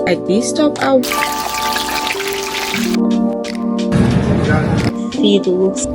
At this stop, I'll fiddles.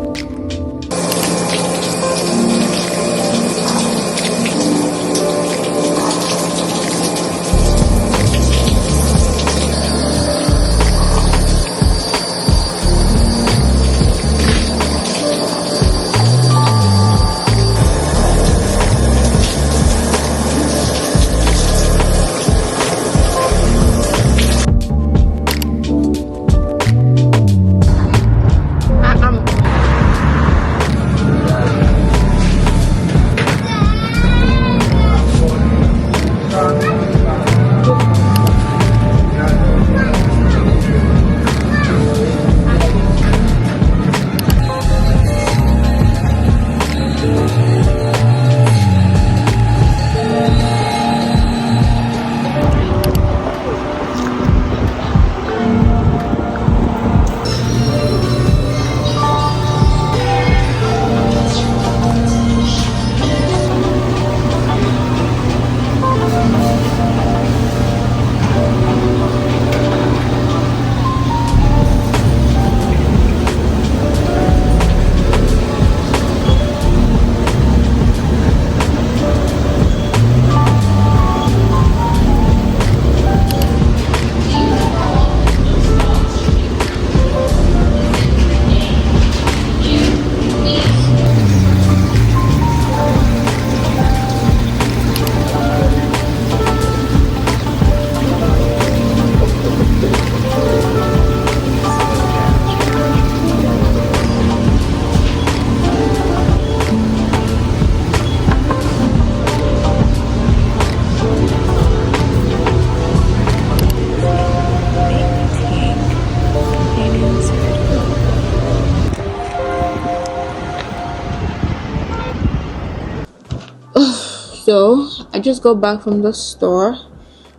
So I just got back from the store.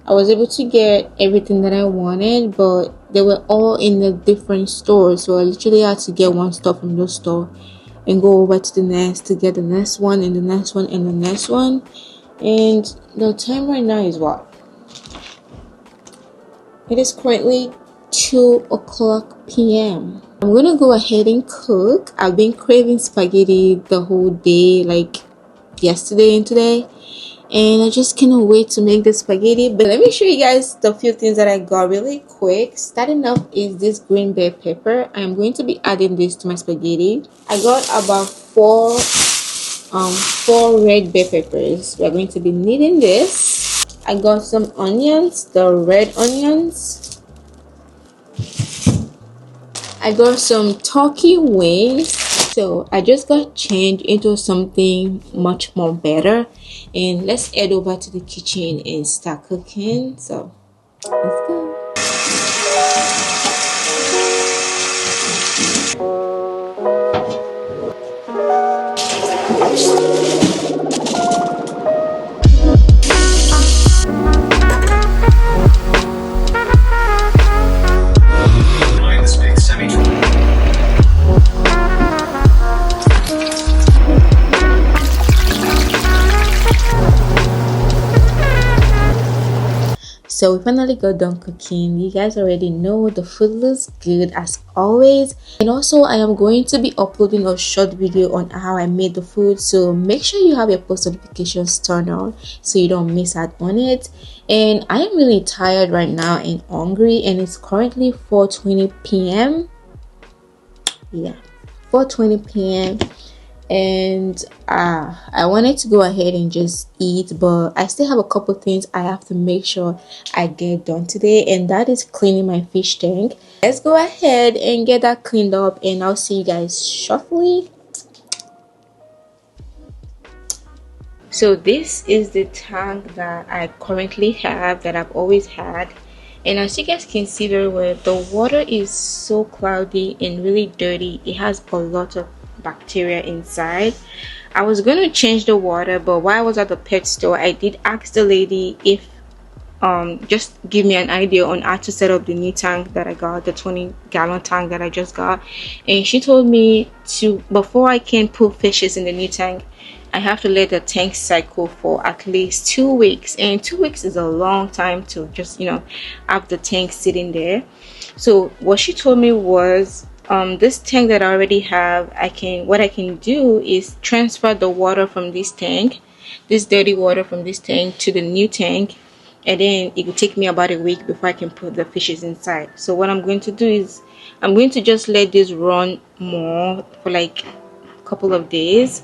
I was able to get everything that I wanted, but they were all in a different store, so I literally had to get one stuff from the store and go over to the next to get the next one and the next one and the next one. And the time right now is what? It is currently 2 o'clock p.m. I'm gonna go ahead and cook. I've been craving spaghetti the whole day, like yesterday and today, and I just cannot wait to make the spaghetti. But let me show you guys the few things that I got really quick. Starting off is this green bell pepper. I'm going to be adding this to my spaghetti. I got about four red bell peppers. We're going to be needing this. I got some onions, the red onions. I got some turkey wings. So I just got changed into something much more better, and let's head over to the kitchen and start cooking. So let's go. So we finally got done cooking. You guys already know the food looks good as always, and also I am going to be uploading a short video on how I made the food, so make sure you have your post notifications turned on so you don't miss out on it. And I am really tired right now and hungry, and it's currently 4:20 p.m. yeah, 4:20 p.m. and I wanted to go ahead and just eat, but I still have a couple things I have to make sure I get done today, and that is cleaning my fish tank. Let's go ahead and get that cleaned up, and I'll see you guys shortly. So this is the tank that I currently have, that I've always had, and as you guys can see very well, the water is so cloudy and really dirty. It has a lot of bacteria inside. I was going to change the water, but while I was at the pet store, I did ask the lady if just give me an idea on how to set up the new tank that I got, the 20-gallon tank that I just got. And she told me to, before I can put fishes in the new tank, I have to let the tank cycle for at least 2 weeks, and 2 weeks is a long time to just have the tank sitting there. So what she told me was, this tank that I already have, what I can do is transfer the water from this tank, this dirty water from this tank, to the new tank, and then it will take me about a week before I can put the fishes inside. So what I'm going to do is I'm going to just let this run more for like couple of days,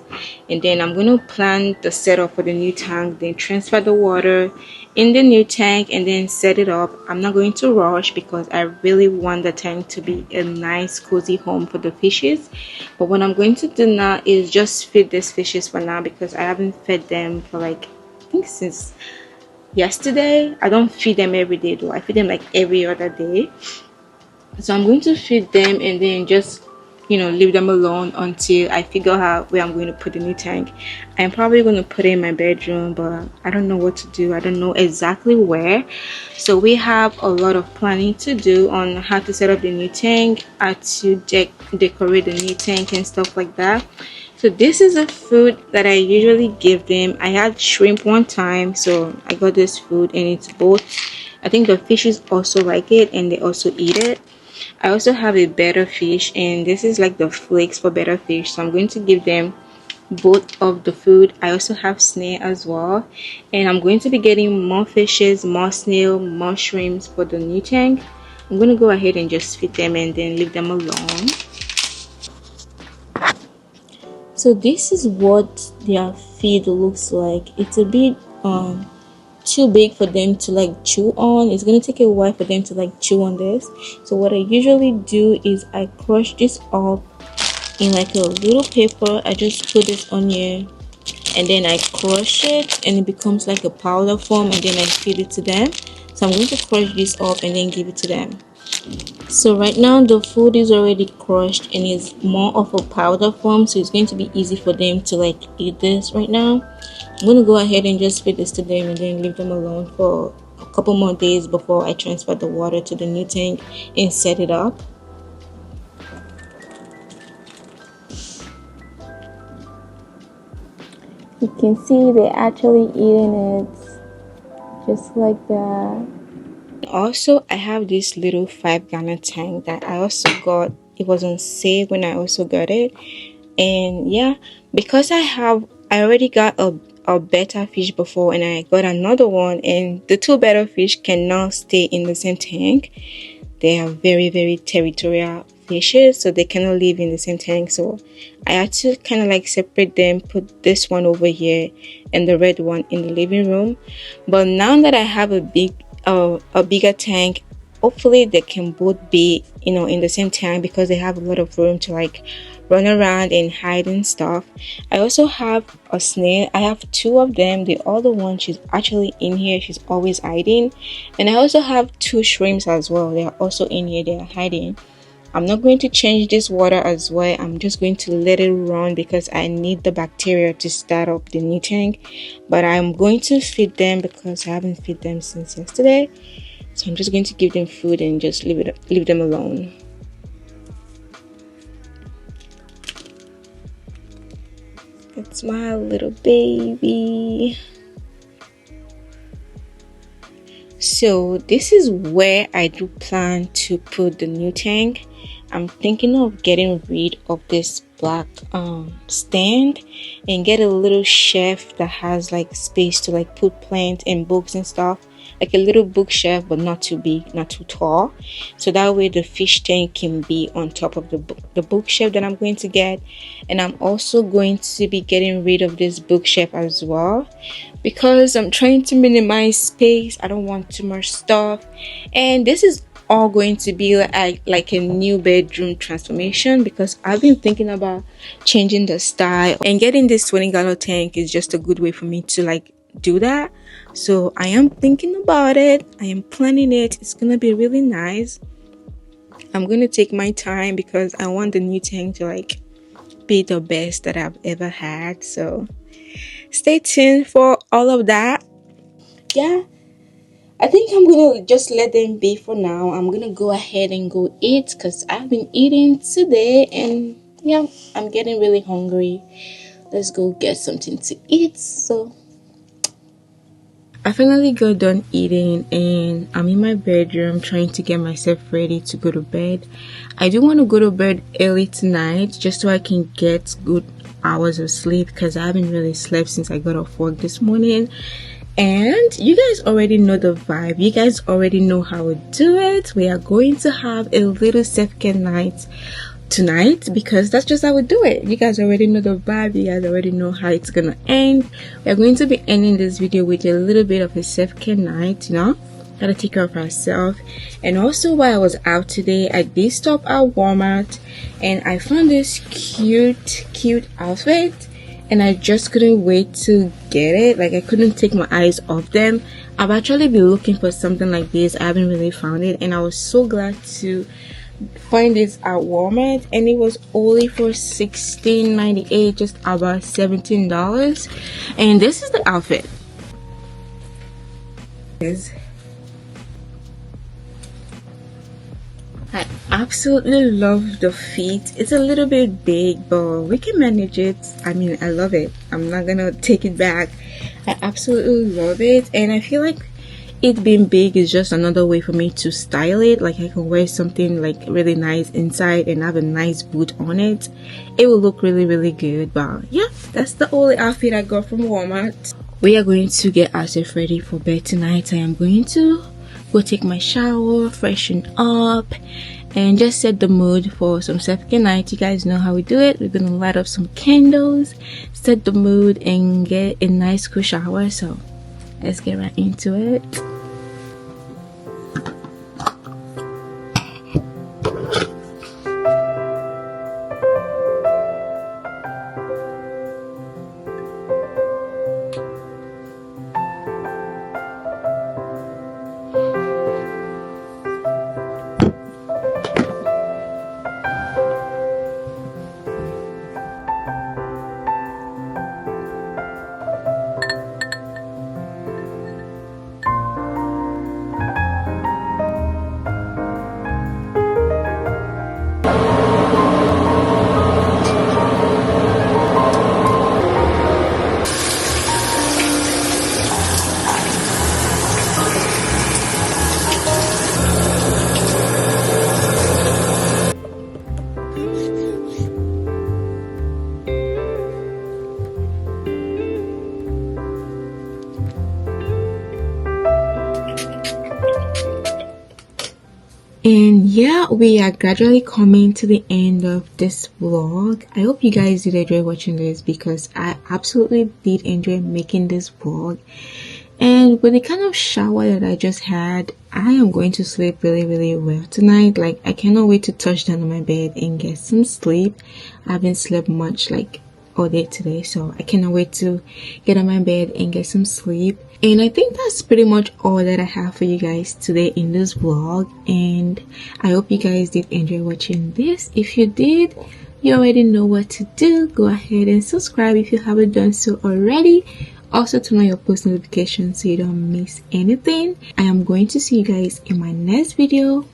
and then I'm going to plan the setup for the new tank, then transfer the water in the new tank and then set it up. I'm not going to rush because I really want the tank to be a nice cozy home for the fishes. But what I'm going to do now is just feed these fishes for now, because I haven't fed them for like, I think since yesterday. I don't feed them every day though, I feed them like every other day. So I'm going to feed them and then just leave them alone until I figure out where I'm going to put the new tank. I'm probably going to put it in my bedroom, but I don't know what to do. I don't know exactly where. So we have a lot of planning to do on how to set up the new tank, how to decorate the new tank and stuff like that. So this is a food that I usually give them. I had shrimp one time, so I got this food, and it's both. I think the fishes also like it and they also eat it. I also have a better fish, and this is like the flakes for better fish, so I'm going to give them both of the food. I also have snail as well, and I'm going to be getting more fishes, more snail, more shrimps for the new tank. I'm going to go ahead and just feed them and then leave them alone. So this is what their feed looks like. It's a bit too big for them to like chew on. It's gonna take a while for them to like chew on this. So what I usually do is I crush this up in like a little paper. I just put this on here and then I crush it, and it becomes like a powder form, and then I feed it to them. So I'm going to crush this up and then give it to them. So right now the food is already crushed and is more of a powder form, so it's going to be easy for them to like eat this right now. I'm going to go ahead and just feed this to them and then leave them alone for a couple more days before I transfer the water to the new tank and set it up. You can see they're actually eating it just like that. Also, I have this little 5-gallon tank that I also got. It was on sale when I also got it. And yeah, because I already got a betta fish before, and I got another one, and the two betta fish cannot stay in the same tank. They are very, very territorial fishes, so they cannot live in the same tank. So I had to kind of like separate them, put this one over here and the red one in the living room. But now that I have a bigger tank, hopefully they can both be in the same tank, because they have a lot of room to like run around and hide and stuff. I also have a snail. I have two of them. The other one, she's actually in here, she's always hiding. And I also have two shrimps as well. They are also in here, they are hiding. I'm not going to change this water as well. I'm just going to let it run because I need the bacteria to start up the new tank. But I'm going to feed them because I haven't fed them since yesterday. So I'm just going to give them food and just leave them alone. That's my little baby. So this is where I do plan to put the new tank. I'm thinking of getting rid of this black stand and get a little shelf that has like space to like put plants and books and stuff, like a little bookshelf, but not too big, not too tall, so that way the fish tank can be on top of the bookshelf that I'm going to get. And I'm also going to be getting rid of this bookshelf as well, because I'm trying to minimize space. I don't want too much stuff, and this is all going to be like a new bedroom transformation, because I've been thinking about changing the style, and getting this 20-gallon tank is just a good way for me to like do that. So I am thinking about it, I am planning it. It's gonna be really nice. I'm gonna take my time because I want the new tank to like be the best that I've ever had. So stay tuned for all of that. Yeah, I think I'm gonna just let them be for now. I'm gonna go ahead and go eat because I've been eating today, and yeah, I'm getting really hungry. Let's go get something to eat. So I finally got done eating and I'm in my bedroom trying to get myself ready to go to bed. I do want to go to bed early tonight just so I can get good hours of sleep because I haven't really slept since I got off work this morning. And you guys already know the vibe. You guys already know how we do it. We are going to have a little self-care night tonight because that's just how we do it. You guys already know the vibe. You guys already know how it's gonna end. We're going to be ending this video with a little bit of a self-care night, you know, gotta take care of ourselves. And also, while I was out today, I did stop at Walmart and I found this cute outfit, and I just couldn't wait to get it. Like, I couldn't take my eyes off them. I've actually been looking for something like this. I haven't really found it, and I was so glad to find this at Walmart, and it was only for $16.98, just about $17. And this is the outfit. I absolutely love the fit. It's a little bit big, but we can manage it. I mean, I love it. I'm not gonna take it back. I absolutely love it, and I feel like it being big is just another way for me to style it. Like, I can wear something like really nice inside and have a nice boot on it. It will look really good. But yeah, that's the only outfit I got from Walmart. We are going to get ourselves ready for bed tonight. I am going to go take my shower, freshen up, and just set the mood for some self-care night. You guys know how we do it. We're gonna light up some candles, set the mood, and get a nice cool shower. So let's get right into it. And yeah, we are gradually coming to the end of this vlog. I hope you guys did enjoy watching this because I absolutely did enjoy making this vlog. And with the kind of shower that I just had, I am going to sleep really well tonight. Like, I cannot wait to touch down on my bed and get some sleep. I haven't slept much like all day today, so I cannot wait to get on my bed and get some sleep. And I think that's pretty much all that I have for you guys today in this vlog, and I hope you guys did enjoy watching this. If you did, you already know what to do. Go ahead and subscribe if you haven't done so already. Also, turn on your post notifications so you don't miss anything. I am going to see you guys in my next video.